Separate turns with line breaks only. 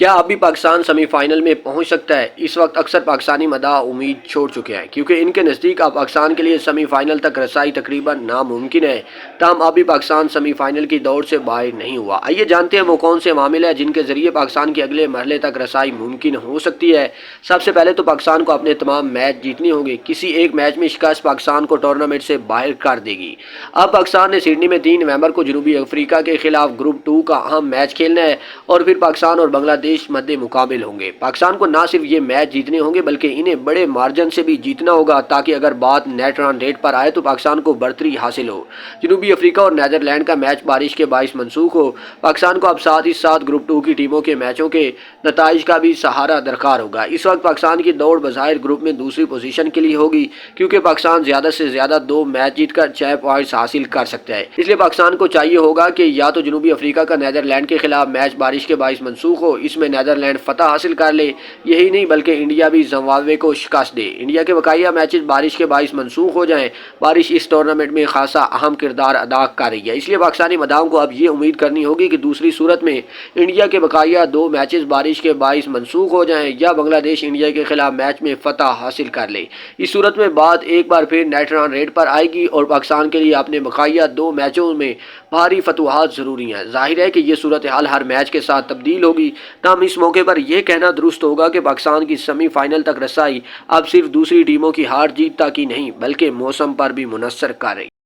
کیا ابھی Pakistan semi final میں پہنچ سکتا ہے؟ اس وقت اکثر پاکستانی مداح امید چھوڑ چکے ہیں کیونکہ ان کے نزدیک اب پاکستان کے لیے سیمی فائنل تک رسائی تقریباً ناممکن ہے۔ تاہم ابھی پاکستان سیمی فائنل کی دوڑ سے باہر نہیں ہوا۔ آئیے جانتے ہیں وہ کون سے عوامل ہیں جن کے ذریعے پاکستان کے اگلے مرحلے تک رسائی ممکن ہو سکتی ہے۔ سب سے پہلے تو پاکستان کو اپنے تمام میچ جیتنے ہوں گے۔ کسی ایک میچ میں شکست پاکستان کو ٹورنامنٹ سے باہر کر دے گی۔ اب پاکستان نے سڈنی میں 3 نومبر کو جنوبی افریقہ کے خلاف گروپ 2 کا اہم میچ کھیلنا ہے اور پھر پاکستان اور بنگلہ دیش مد مقابل ہوں گے۔ پاکستان کو نہ صرف یہ میچ جیتنے ہوں گے بلکہ انہیں بڑے مارجن سے بھی جیتنا ہوگا تاکہ اگر بات نیٹ رن ریٹ پر آئے تو پاکستان کو برتری حاصل ہو۔ جنوبی افریقہ اور نیدرلینڈ کا میچ بارش کے باعث منسوخ ہو۔ پاکستان کو اب ساتھ ہی ساتھ گروپ 2 کی ٹیموں کے میچوں کے نتائج کا بھی سہارا درکار ہوگا۔ اس وقت پاکستان کی دوڑ بظاہر گروپ میں دوسری پوزیشن کے لیے ہوگی کیونکہ پاکستان زیادہ سے زیادہ 2 میچ جیت کر 6 پوائنٹس حاصل کر سکتا ہے۔ اس لیے پاکستان کو چاہیے ہوگا کہ یا تو جنوبی افریقہ کا نیدرلینڈ کے خلاف میچ بارش کے باعث منسوخ ہو، اس میں نیدرلینڈ فتح حاصل کر لے، یہی نہیں بلکہ انڈیا بھی زمبابوے کو شکست دے۔ انڈیا کے بقیہ میچز بارش کے باعث منسوخ ہو جائیں۔ بارش اس ٹورنامنٹ میں خاصا اہم کردار ادا کر رہی ہے، اس لیے پاکستانی مداحوں کو اب یہ امید کرنی ہوگی کہ دوسری صورت میں انڈیا کے بقیہ 2 میچز بارش کے باعث منسوخ ہو جائیں یا بنگلہ دیش انڈیا کے خلاف میچ میں فتح حاصل کر لے۔ اس صورت میں بات ایک بار پھر نیٹ رن ریٹ پر آئے گی اور پاکستان کے لیے اپنے بقیہ 2 میچوں میں بھاری فتوحات ضروری ہیں۔ ظاہر ہے کہ یہ صورتحال ہر میچ کے ساتھ تبدیل ہوگی، تاہم اس موقع پر یہ کہنا درست ہوگا کہ پاکستان کی سیمی فائنل تک رسائی اب صرف دوسری ٹیموں کی ہار جیت تک ہی نہیں بلکہ موسم پر بھی منحصر کر رہی ہے۔